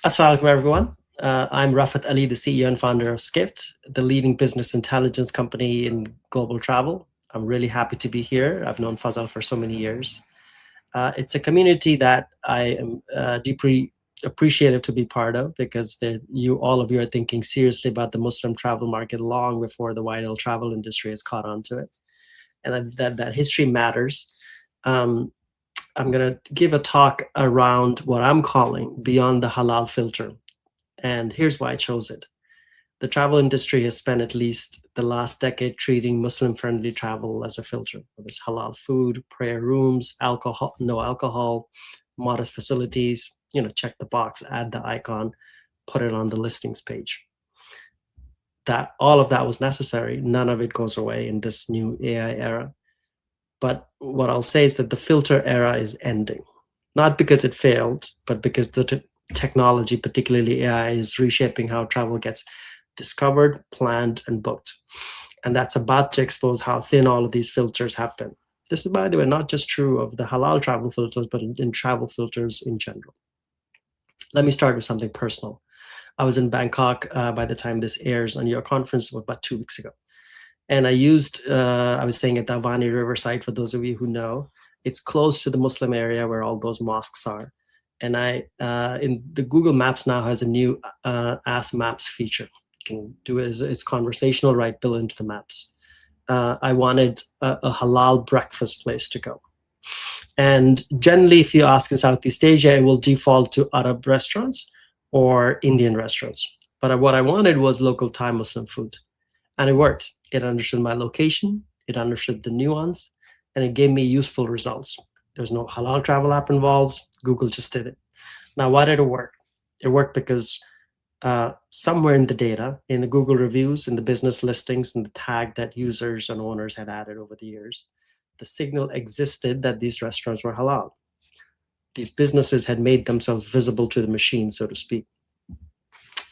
Assalamu alaikum, everyone. I'm Rafat Ali, the CEO and founder of Skift, the leading business intelligence company in global travel. I'm really happy to be here. I've known Fazal for so many years. It's a community that I am deeply appreciative to be part of because all of you are thinking seriously about the Muslim travel market long before the wider travel industry has caught on to it. And that history matters. I'm going to give a talk around what I'm calling beyond the halal filter. And here's why I chose it. The travel industry has spent at least the last decade treating Muslim-friendly travel as a filter. There's halal food, prayer rooms, alcohol, no alcohol, modest facilities, check the box, add the icon, put it on the listings page. That all of that was necessary. None of it goes away in this new AI era. But what I'll say is that the filter era is ending, not because it failed, but because the technology, particularly AI, is reshaping how travel gets discovered, planned, and booked. And that's about to expose how thin all of these filters have been. This is, by the way, not just true of the halal travel filters, but in travel filters in general. Let me start with something personal. I was in Bangkok by the time this airs on your conference about 2 weeks ago. And I was staying at the Avani Riverside, for those of you who know. It's close to the Muslim area where all those mosques are. And in the Google Maps now has a new Ask Maps feature. You can do it, it's conversational, right, built into the maps. I wanted a halal breakfast place to go. And generally, if you ask in Southeast Asia, it will default to Arab restaurants or Indian restaurants. But what I wanted was local Thai Muslim food. And it worked. It understood my location, it understood the nuance, and it gave me useful results. There's no halal travel app involved. Google just did it. Now, why did it work? It worked because somewhere in the data, in the Google reviews, in the business listings, in the tag that users and owners had added over the years, the signal existed that these restaurants were halal. These businesses had made themselves visible to the machine, so to speak.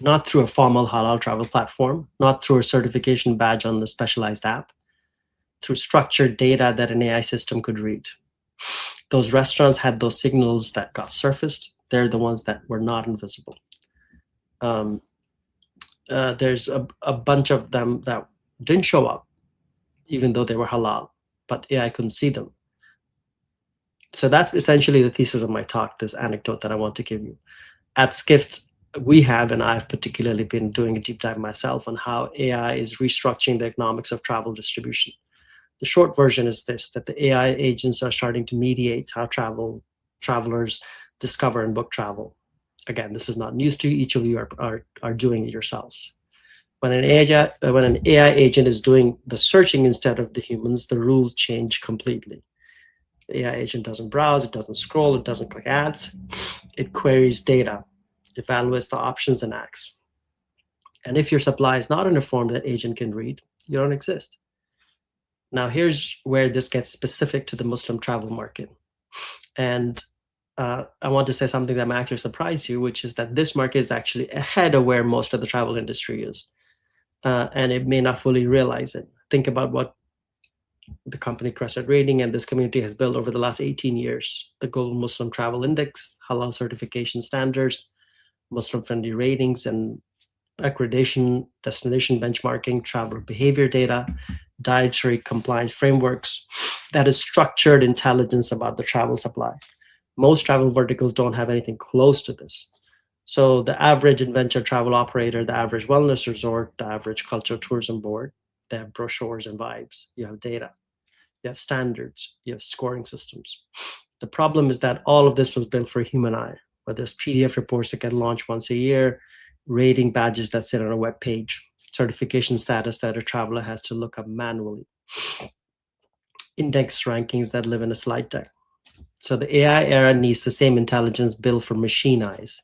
Not through a formal halal travel platform, not through a certification badge on the specialized app, through structured data that an AI system could read. Those restaurants had those signals that got surfaced. They're the ones that were not invisible. There's a bunch of them that didn't show up, even though they were halal, but AI couldn't see them. So that's essentially the thesis of my talk, this anecdote that I want to give you. At Skift, we have, and I've particularly been doing a deep dive myself on how AI is restructuring the economics of travel distribution. The short version is this, that the AI agents are starting to mediate how travelers discover and book travel. Again, this is not news to you. Each of you are doing it yourselves. When an AI agent is doing the searching instead of the humans, the rules change completely. The AI agent doesn't browse, it doesn't scroll, it doesn't click ads. It queries data, evaluates the options, and acts. And if your supply is not in a form that agent can read, you don't exist. Now, here's where this gets specific to the Muslim travel market. And I want to say something that might actually surprise you, which is that this market is actually ahead of where most of the travel industry is. And it may not fully realize it. Think about what the company Crescentrating and this community has built over the last 18 years. The Global Muslim Travel Index, halal certification standards, Muslim-friendly ratings and accreditation, destination benchmarking, traveler behavior data, dietary compliance frameworks. That is structured intelligence about the travel supply. Most travel verticals don't have anything close to this. So the average adventure travel operator, the average wellness resort, the average cultural tourism board, they have brochures and vibes. You have data, you have standards, you have scoring systems. The problem is that all of this was built for a human eye, where there's PDF reports that get launched once a year, rating badges that sit on a web page, certification status that a traveler has to look up manually, index rankings that live in a slide deck. So the AI era needs the same intelligence built for machine eyes,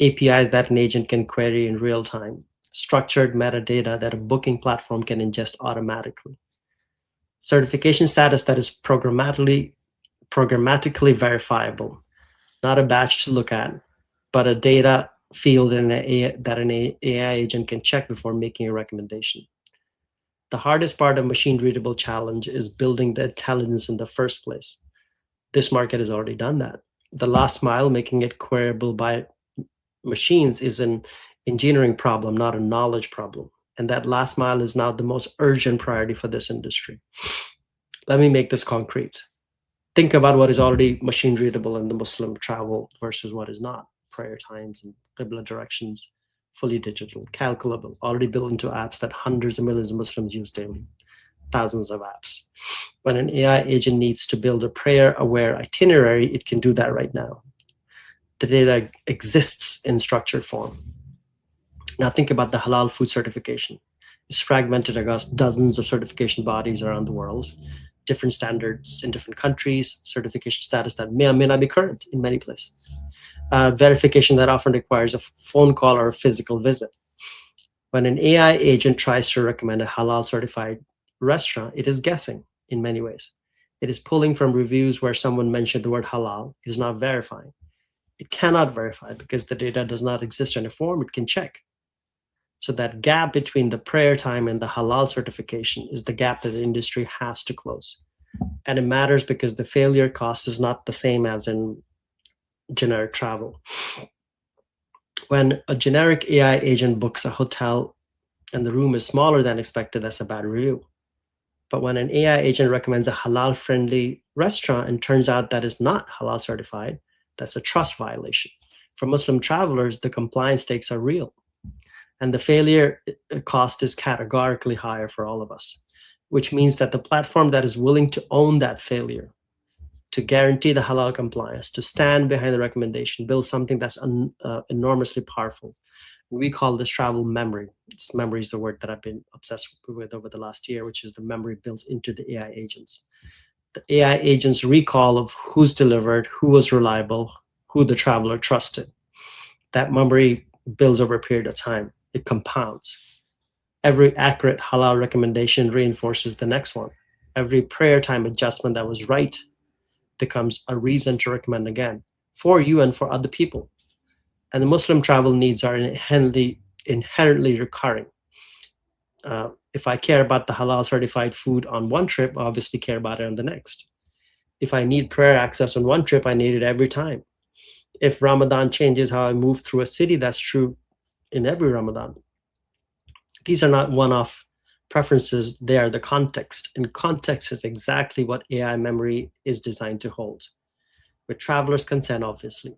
APIs that an agent can query in real time, structured metadata that a booking platform can ingest automatically, certification status that is programmatically verifiable, not a badge to look at, but a data field that an AI agent can check before making a recommendation. The hardest part of machine-readable challenge is building the intelligence in the first place. This market has already done that. The last mile, making it queryable by machines is an engineering problem, not a knowledge problem. And that last mile is now the most urgent priority for this industry. Let me make this concrete. Think about what is already machine readable in the Muslim travel versus what is not. Prayer times and Qibla directions, fully digital, calculable, already built into apps that hundreds of millions of Muslims use daily, thousands of apps. When an AI agent needs to build a prayer-aware itinerary, it can do that right now. The data exists in structured form. Now think about the halal food certification. It's fragmented across dozens of certification bodies around the world, different standards in different countries, certification status that may or may not be current in many places. Verification that often requires a phone call or a physical visit. When an AI agent tries to recommend a halal certified restaurant, it is guessing in many ways. It is pulling from reviews where someone mentioned the word halal. It is not verifying. It cannot verify because the data does not exist in a form it can check. So that gap between the prayer time and the halal certification is the gap that the industry has to close. And it matters because the failure cost is not the same as in generic travel. When a generic AI agent books a hotel and the room is smaller than expected, that's a bad review. But when an AI agent recommends a halal-friendly restaurant and turns out that is not halal certified, that's a trust violation. For Muslim travelers, the compliance stakes are real. And the failure cost is categorically higher for all of us, which means that the platform that is willing to own that failure, to guarantee the halal compliance, to stand behind the recommendation, build something that's enormously powerful. We call this travel memory. Memory is the word that I've been obsessed with over the last year, which is the memory built into the AI agents. The AI agents recall of who's delivered, who was reliable, who the traveler trusted. That memory builds over a period of time. It compounds. Every accurate halal recommendation reinforces the next one. Every prayer time adjustment that was right becomes a reason to recommend again for you and for other people. And the Muslim travel needs are inherently recurring. If I care about the halal certified food on one trip, I obviously care about it on the next. If I need prayer access on one trip, I need it every time. If Ramadan changes how I move through a city, that's true in every Ramadan. These are not one-off preferences, they are the context. And context is exactly what AI memory is designed to hold. With travelers' consent, obviously,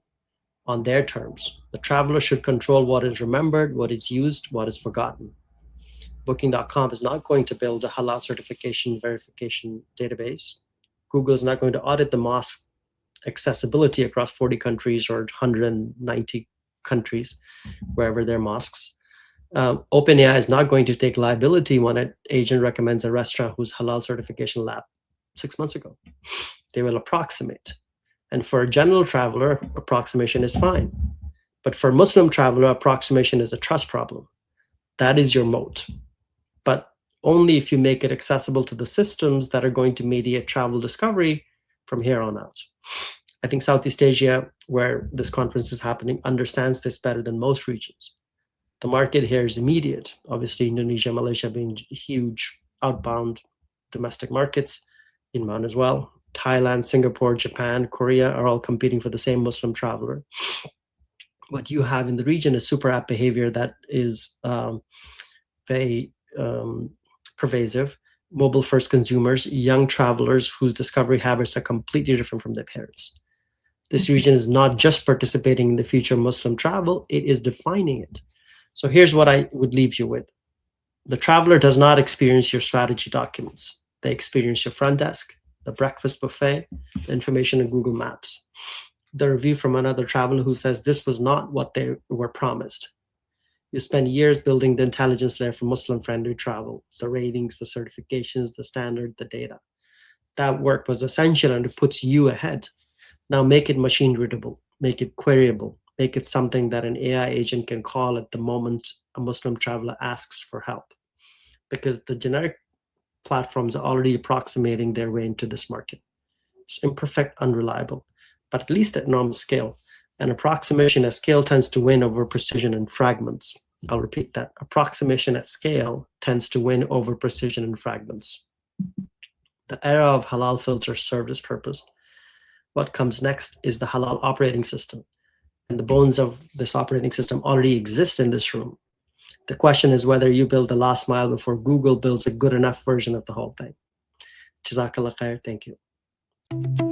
on their terms. The traveler should control what is remembered, what is used, what is forgotten. Booking.com is not going to build a halal certification verification database. Google is not going to audit the mosque accessibility across 40 countries or 190 countries, wherever there are mosques. OpenAI is not going to take liability when an agent recommends a restaurant whose halal certification lapsed 6 months ago. They will approximate. And for a general traveler, approximation is fine. But for a Muslim traveler, approximation is a trust problem. That is your moat. But only if you make it accessible to the systems that are going to mediate travel discovery from here on out. I think Southeast Asia, where this conference is happening, understands this better than most regions. The market here is immediate. Obviously, Indonesia, Malaysia being huge outbound domestic markets, inbound as well. Thailand, Singapore, Japan, Korea are all competing for the same Muslim traveler. What you have in the region is super app behavior that is very pervasive. Mobile first consumers, young travelers whose discovery habits are completely different from their parents. This region is not just participating in the future of Muslim travel, it is defining it. So here's what I would leave you with. The traveler does not experience your strategy documents. They experience your front desk, the breakfast buffet, the information in Google Maps. The review from another traveler who says this was not what they were promised. You spend years building the intelligence layer for Muslim-friendly travel, the ratings, the certifications, the standard, the data. That work was essential and it puts you ahead. Now make it machine readable, make it queryable, make it something that an AI agent can call at the moment a Muslim traveler asks for help. Because the generic platforms are already approximating their way into this market. It's imperfect, unreliable, but at least at normal scale. An approximation at scale tends to win over precision and fragments. I'll repeat that. Approximation at scale tends to win over precision and fragments. The era of halal filters served its purpose. What comes next is the halal operating system. and the bones of this operating system already exist in this room. The question is whether you build the last mile before Google builds a good enough version of the whole thing. Jazakallah khair. Thank you.